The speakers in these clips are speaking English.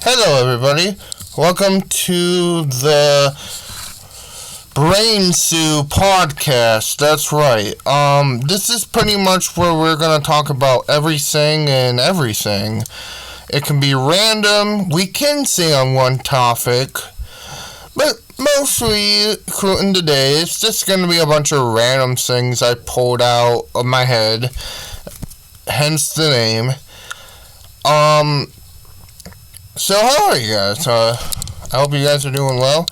Hello, everybody. Welcome to the Brain Stew podcast. That's right. This is pretty much where we're going to talk about everything and everything. It can be random. We can stay on one topic. But mostly, including today, it's just going to be a bunch of random things I pulled out of my head. Hence the name. So how are you guys? I hope you guys are doing well.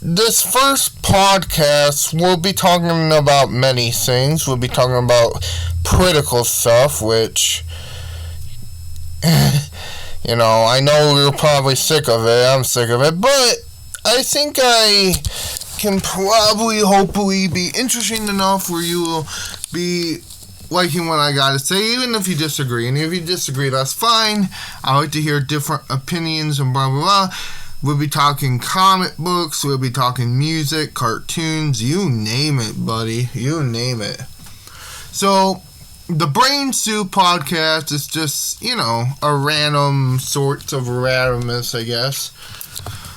This first podcast, we'll be talking about many things. We'll be talking about political stuff, which, I know you're probably sick of it. I'm sick of it. But I think I can hopefully be interesting enough where you will be liking what I gotta say, even if you disagree. And if you disagree, that's fine. I like to hear different opinions and blah, blah, blah. We'll be talking comic books. We'll be talking music, cartoons. You name it, buddy. You name it. So, the Brain Stew podcast is just, a random sorts of randomness, I guess.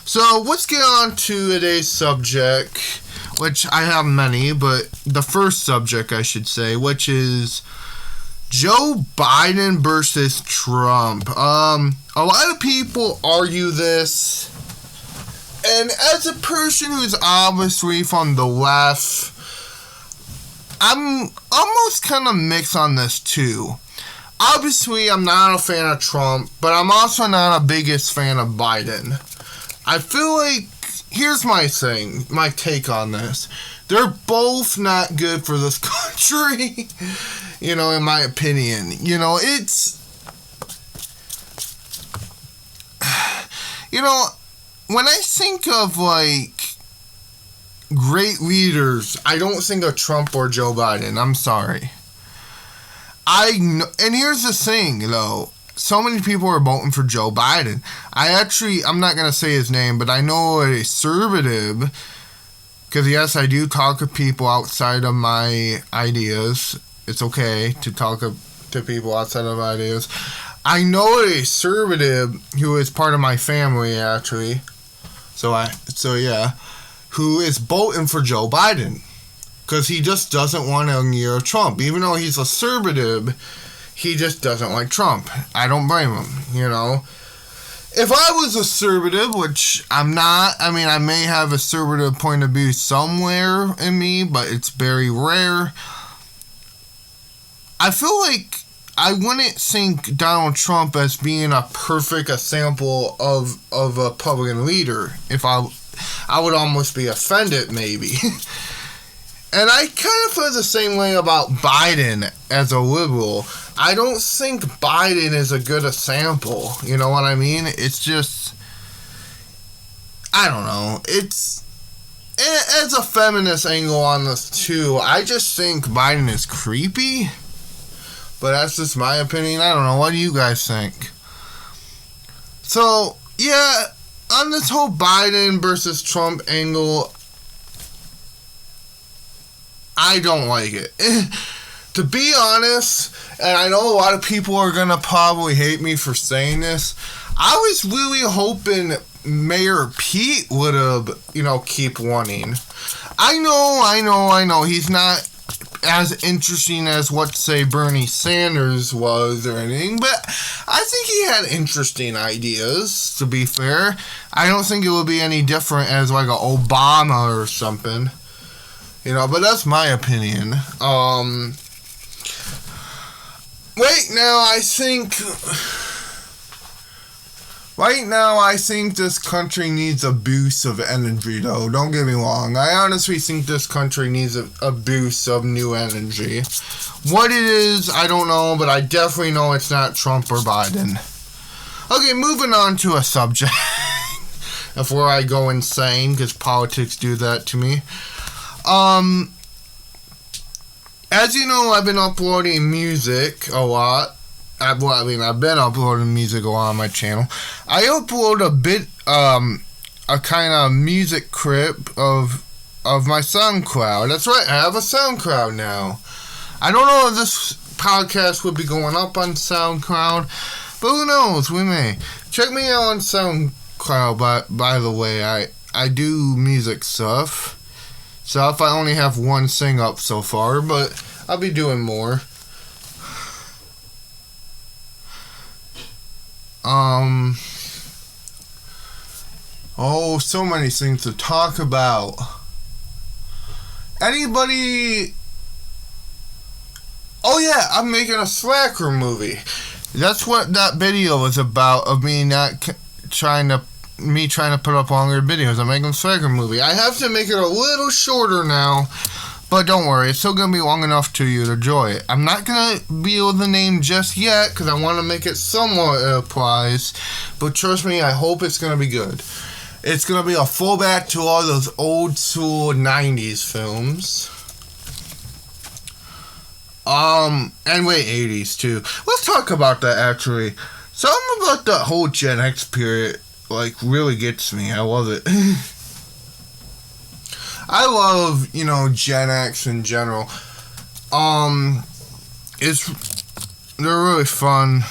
So, let's get on to today's subject, which I have many, but the first subject, I should say, which is Joe Biden versus Trump. A lot of people argue this, and as a person who's obviously from the left, I'm almost kind of mixed on this too. Obviously, I'm not a fan of Trump, but I'm also not a biggest fan of Biden. I feel like, here's my take on this. They're both not good for this country, in my opinion. When I think of, great leaders, I don't think of Trump or Joe Biden. I'm sorry. And here's the thing, though. So many people are voting for Joe Biden. I'm not going to say his name, but I know a conservative, because yes, I do talk to people outside of my ideas. It's okay to talk to people outside of ideas. I know a conservative who is part of my family, actually. Who is voting for Joe Biden. Because he just doesn't want to hear Trump. Even though he's a conservative, he just doesn't like Trump. I don't blame him, If I was a conservative, which I'm not, I may have a conservative point of view somewhere in me, but it's very rare. I feel like I wouldn't think Donald Trump as being a perfect example of a Republican leader. If I would almost be offended, maybe. And I kind of feel the same way about Biden as a liberal. I don't think Biden is a good example. You know what I mean? It's just, I don't know. It's a feminist angle on this too. I just think Biden is creepy. But that's just my opinion. I don't know. What do you guys think? So, yeah, on this whole Biden versus Trump angle, I don't like it. To be honest, and I know a lot of people are going to probably hate me for saying this, I was really hoping Mayor Pete would have, keep winning. I know, he's not as interesting as what, say, Bernie Sanders was or anything, but I think he had interesting ideas, to be fair. I don't think it would be any different as, like, an Obama or something. But that's my opinion. Right now, I think this country needs a boost of energy, though. Don't get me wrong. I honestly think this country needs a boost of new energy. What it is, I don't know, but I definitely know it's not Trump or Biden. Okay, moving on to a subject before I go insane, because politics do that to me. As you know, I've been uploading music a lot. I've been uploading music a lot on my channel. I upload a kind of music clip of my SoundCloud. That's right, I have a SoundCloud now. I don't know if this podcast would be going up on SoundCloud, But who knows? We may. Check me out on SoundCloud, by the way. I do music stuff. I only have one thing up so far, but I'll be doing more. Oh, so many things to talk about. Anybody... Oh yeah, I'm making a Slacker movie. That's what that video was about, of me trying to put up longer videos. I'm making a Slacker movie. I have to make it a little shorter now, but don't worry, it's still going to be long enough to you to enjoy it. I'm not going to be able to name just yet, because I want to make it somewhat applies, but trust me, I hope it's going to be good. It's going to be a fullback to all those old school 90s films. And wait, 80s too. Let's talk about that actually. Something about the whole Gen X period, really gets me. I love it. I love, Gen X in general. They're really fun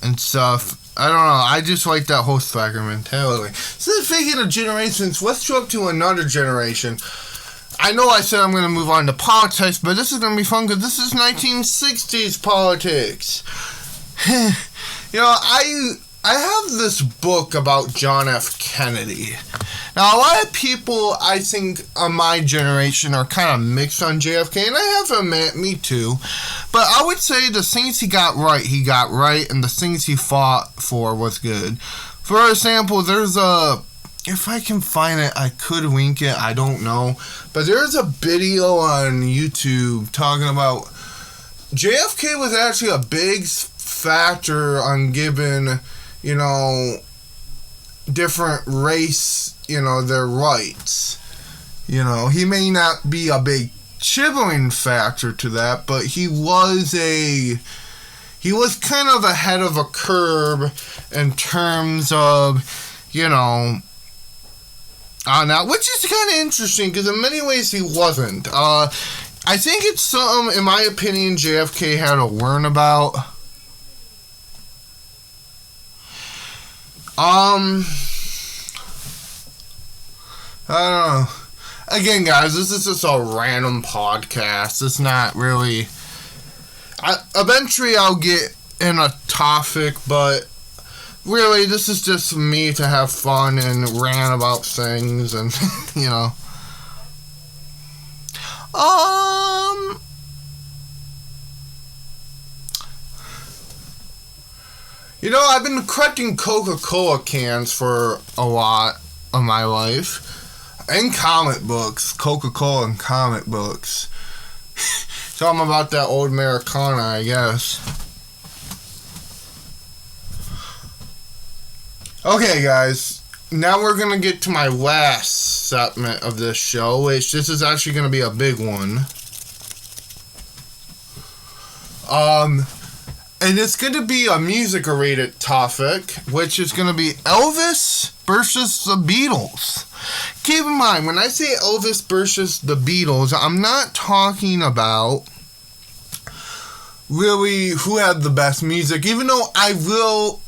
and stuff. I don't know. I just like that whole Slacker mentality. So speaking of generations, let's jump to another generation. I know I said I'm going to move on to politics, but this is going to be fun because this is 1960s politics. I have this book about John F. Kennedy. Now, a lot of people, I think, of my generation are kind of mixed on JFK, and I have to admit, me too. But I would say the things he got right, and the things he fought for was good. For example, there's if I can find it, I could link it, I don't know. But there's a video on YouTube talking about JFK was actually a big factor on giving, different race, their rights. He may not be a big chiseling factor to that, but he was kind of ahead of a curve in terms of, on that, which is kind of interesting because in many ways he wasn't. I think it's something, in my opinion, JFK had to learn about. I don't know. Again, guys, this is just a random podcast. It's not really... eventually I'll get in a topic, but really, this is just me to have fun and rant about things and, I've been collecting Coca-Cola cans for a lot of my life. And comic books. Coca-Cola and comic books. Something about that old Americana, I guess. Okay, guys. Now we're going to get to my last segment of this show, which this is actually going to be a big one. And it's going to be a music-related topic, which is going to be Elvis versus the Beatles. Keep in mind, when I say Elvis versus the Beatles, I'm not talking about really who had the best music, even though I will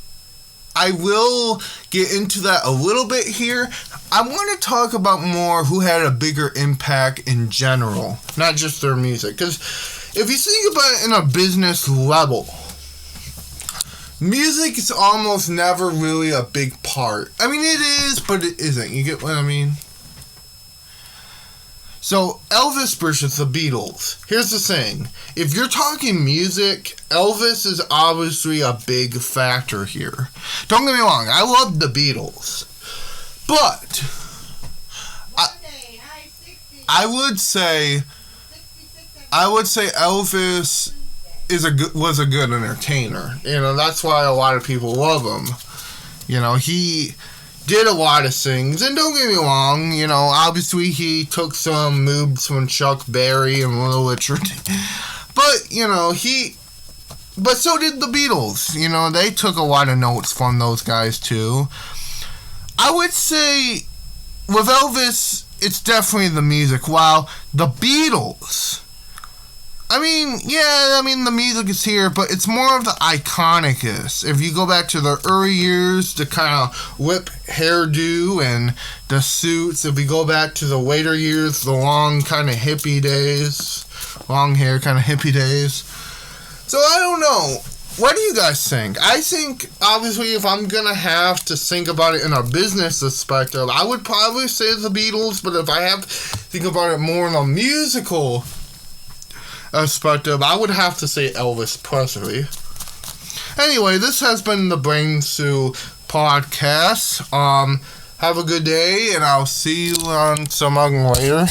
get into that a little bit here. I want to talk about more who had a bigger impact in general, not just their music. Because if you think about it in a business level, music is almost never really a big part. I mean, it is, but it isn't. You get what I mean? So, Elvis versus the Beatles. Here's the thing. If you're talking music, Elvis is obviously a big factor here. Don't get me wrong, I love the Beatles. But, I would say Elvis was a good entertainer. That's why a lot of people love him. He did a lot of things, and don't get me wrong, obviously he took some moves from Chuck Berry and Little Richard, but, but so did the Beatles, they took a lot of notes from those guys too. I would say, with Elvis, it's definitely the music, while the Beatles the music is here, but it's more of the iconicness. If you go back to the early years, the kind of whip hairdo and the suits. If we go back to the later years, the long kind of hippie days. Long hair kind of hippie days. So I don't know. What do you guys think? I think, obviously, if I'm going to have to think about it in a business perspective, I would probably say the Beatles, but if I have to think about it more in a musical perspective, I would have to say Elvis Presley. Anyway, this has been the Brain Stew podcast. Have a good day, and I'll see you on some other later.